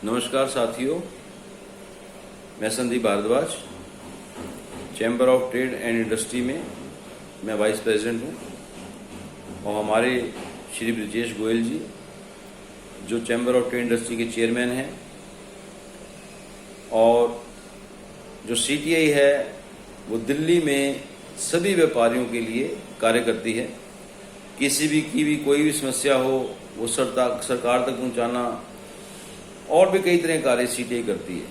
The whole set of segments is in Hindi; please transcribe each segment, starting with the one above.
नमस्कार साथियों, मैं Sandeep Bhardwaj, chamber of trade and industry में मैं वाइस प्रेसिडेंट हूँ और हमारे श्री ब्रजेश गोयल जी जो चैम्बर ऑफ ट्रेड इंडस्ट्री के चेयरमैन हैं और जो सीटीआई है वो दिल्ली में सभी व्यापारियों के लिए कार्य करती है। किसी भी की भी कोई भी समस्या हो वो सरकार तक पहुँचाना और भी कई तरह के कार्य सीटीआई करती है,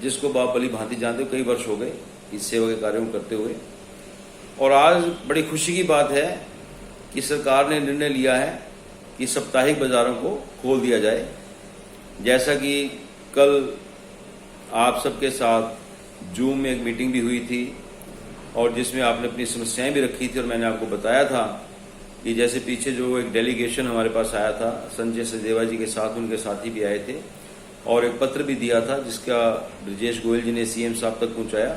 जिसको आप भली भांति जानते हो। कई वर्ष हो गए इस सेवा के कार्यों को करते हुए और आज बड़ी खुशी की बात है कि सरकार ने निर्णय लिया है कि साप्ताहिक बाज़ारों को खोल दिया जाए। जैसा कि कल आप सबके साथ जूम में एक मीटिंग भी हुई थी और जिसमें आपने अपनी समस्याएं भी रखी थी और मैंने आपको बताया था कि जैसे पीछे जो एक डेलीगेशन हमारे पास आया था, संजय सचदेवा जी के साथ उनके साथी भी आए थे और एक पत्र भी दिया था जिसका ब्रजेश गोयल जी ने सीएम साहब तक पहुंचाया।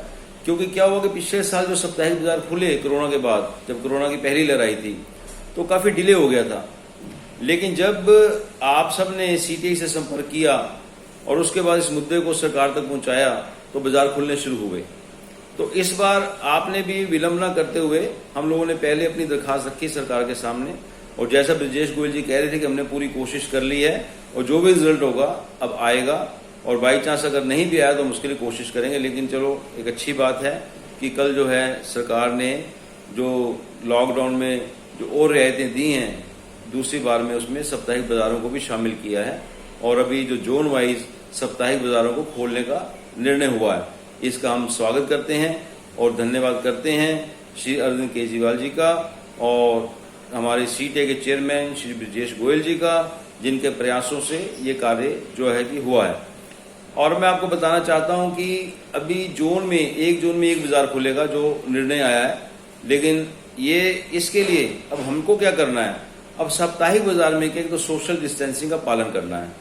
क्योंकि क्या हुआ कि पिछले साल जो साप्ताहिक बाजार खुले कोरोना के बाद, जब कोरोना की पहली लहर आई थी तो काफ़ी डिले हो गया था। लेकिन जब आप सब ने सीटीआई से संपर्क किया और उसके बाद इस मुद्दे को सरकार तक पहुंचाया तो बाजार खुलने शुरू हुए। तो इस बार आपने भी विलंब न करते हुए हम लोगों ने पहले अपनी दरखास्त रखी सरकार के सामने और जैसा ब्रजेश गोयल जी कह रहे थे कि हमने पूरी कोशिश कर ली है और जो भी रिजल्ट होगा अब आएगा और बाई चांस अगर नहीं भी आया तो हम उसके लिए कोशिश करेंगे। लेकिन चलो एक अच्छी बात है कि कल जो है सरकार ने जो लॉकडाउन में जो और रियायतें दी हैं दूसरी बार में उसमें साप्ताहिक बाज़ारों को भी शामिल किया है और अभी जो जोन वाइज साप्ताहिक बाज़ारों को खोलने का निर्णय हुआ है, इसका हम स्वागत करते हैं और धन्यवाद करते हैं श्री अरविंद केजरीवाल जी का और हमारे सीटीआई के चेयरमैन श्री ब्रजेश गोयल जी का, जिनके प्रयासों से ये कार्य जो है कि हुआ है। और मैं आपको बताना चाहता हूं कि अभी जोन में एक बाज़ार खुलेगा जो निर्णय आया है, लेकिन ये इसके लिए अब हमको क्या करना है, अब साप्ताहिक बाज़ार में एक तो सोशल डिस्टेंसिंग का पालन करना है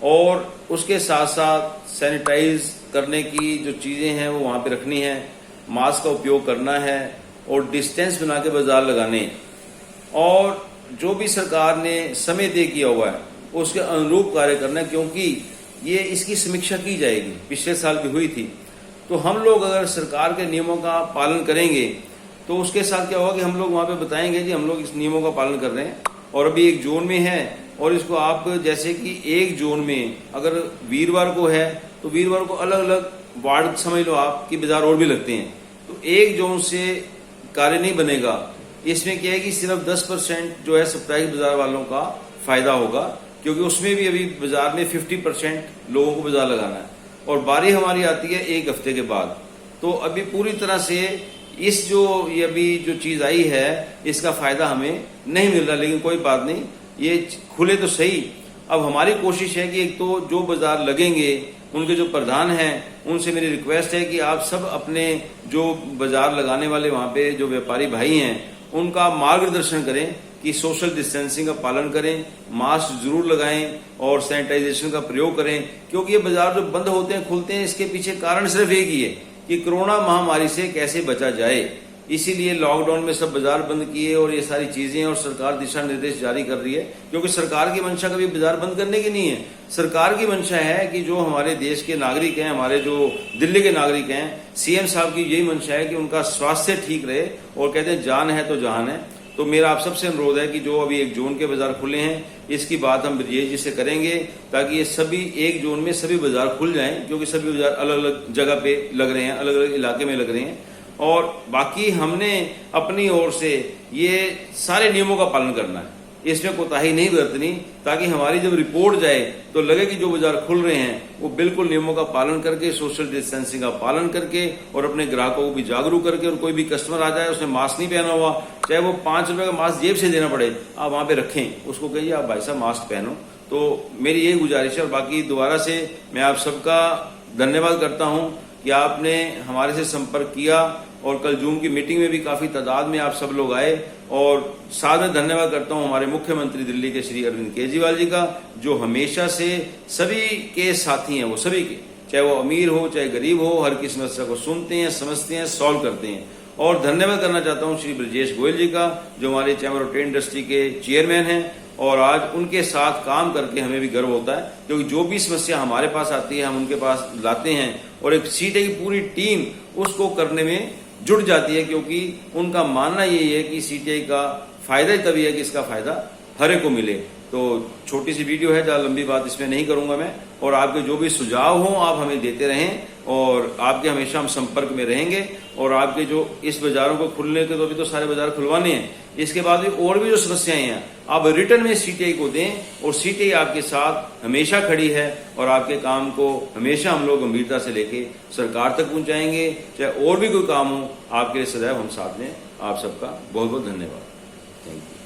और उसके साथ साथ सैनिटाइज करने की जो चीज़ें हैं वो वहाँ पे रखनी है, मास्क का उपयोग करना है और डिस्टेंस बना के बाज़ार लगाने हैं। और जो भी सरकार ने समय तय किया हुआ है उसके अनुरूप कार्य करना है, क्योंकि ये इसकी समीक्षा की जाएगी, पिछले साल भी हुई थी। तो हम लोग अगर सरकार के नियमों का पालन करेंगे तो उसके साथ क्या होगा कि हम लोग वहाँ पे बताएंगे कि हम लोग इस नियमों का पालन कर रहे हैं और अभी एक जोन में है और इसको आप जैसे कि एक जोन में अगर वीरवार को है तो वीरवार को अलग अलग वार्ड समझ लो आप कि बाजार और भी लगते हैं। तो एक जोन से कार्य नहीं बनेगा। इसमें क्या है कि सिर्फ 10% जो है साप्ताहिक बाजार वालों का फायदा होगा, क्योंकि उसमें भी अभी बाजार में 50% लोगों को बाजार लगाना है और बारी हमारी आती है एक हफ्ते के बाद। तो अभी पूरी तरह से इस ये अभी जो चीज़ आई है इसका फायदा हमें नहीं मिल रहा, लेकिन कोई बात नहीं, ये खुले तो सही। अब हमारी कोशिश है कि एक तो जो बाजार लगेंगे उनके जो प्रधान हैं उनसे मेरी रिक्वेस्ट है कि आप सब अपने जो बाजार लगाने वाले वहाँ पे जो व्यापारी भाई हैं उनका मार्गदर्शन करें कि सोशल डिस्टेंसिंग का पालन करें, मास्क जरूर लगाएं और सैनिटाइजेशन का प्रयोग करें। क्योंकि ये बाजार जो बंद होते हैं खुलते हैं, इसके पीछे कारण सिर्फ एक ही है कि कोरोना महामारी से कैसे बचा जाए। इसीलिए लॉकडाउन में सब बाजार बंद किए और ये सारी चीजें और सरकार दिशा निर्देश जारी कर रही है, क्योंकि सरकार की मंशा कभी बाजार बंद करने की नहीं है। सरकार की मंशा है कि जो हमारे देश के नागरिक हैं, हमारे जो दिल्ली के नागरिक हैं, सीएम साहब की यही मंशा है कि उनका स्वास्थ्य ठीक रहे और कहते हैं जान है तो जहान है। तो मेरा आप सबसे अनुरोध है कि जो अभी एक जोन के बाजार खुले हैं इसकी बात हम ब्रजेश जी से करेंगे ताकि ये सभी एक जोन में सभी बाजार खुल जाएं, क्योंकि सभी बाजार अलग अलग जगह पे लग रहे हैं, अलग अलग इलाके में लग रहे हैं। और बाकी हमने अपनी ओर से ये सारे नियमों का पालन करना है, इसमें कोताही नहीं बरतनी, ताकि हमारी जब रिपोर्ट जाए तो लगे कि जो बाजार खुल रहे हैं वो बिल्कुल नियमों का पालन करके, सोशल डिस्टेंसिंग का पालन करके और अपने ग्राहकों को भी जागरूक करके। और कोई भी कस्टमर आ जाए उसने मास्क नहीं पहना हुआ, चाहे वो 5 रुपए का मास्क जेब से देना पड़े, आप वहाँ पे रखें, उसको कहिए आप भाई साहब मास्क पहनो। तो मेरी यही गुजारिश है और बाकी दोबारा से मैं आप सबका धन्यवाद करता हूँ कि आपने हमारे से संपर्क किया और कल जूम की मीटिंग में भी काफ़ी तादाद में आप सब लोग आए। और साथ में धन्यवाद करता हूं हमारे मुख्यमंत्री दिल्ली के श्री अरविंद केजरीवाल जी का, जो हमेशा से सभी के साथी हैं, वो सभी के, चाहे वो अमीर हो चाहे गरीब हो, हर की समस्या को सुनते हैं, समझते हैं, सॉल्व करते हैं। और धन्यवाद करना चाहता हूं श्री ब्रजेश गोयल जी का, जो हमारे चैम्बर ऑफ ट्रेड इंडस्ट्री के चेयरमैन हैं और आज उनके साथ काम करके हमें भी गर्व होता है, क्योंकि जो भी समस्या हमारे पास आती है हम उनके पास लाते हैं और एक सीटीआई की पूरी टीम उसको करने में जुट जाती है, क्योंकि उनका मानना यही है कि सीटीआई का फायदा ही तभी है कि इसका फायदा हर एक को मिले। तो छोटी सी वीडियो है, ज़्यादा लंबी बात इसमें नहीं करूंगा मैं। और आपके जो भी सुझाव हों आप हमें देते रहें और आपके हमेशा हम संपर्क में रहेंगे। और आपके जो इस बाजारों को खुलने के तो अभी तो सारे बाजार खुलवाने हैं, इसके बाद भी और भी जो समस्याएं हैं आप रिटर्न में सीटीआई को दें और सीटीआई आपके साथ हमेशा खड़ी है और आपके काम को हमेशा हम लोग गंभीरता से लेके सरकार तक पहुंचाएंगे। चाहे और भी कोई काम हो, आपके लिए सदैव हम साथ में। आप सबका बहुत बहुत धन्यवाद। Thank you.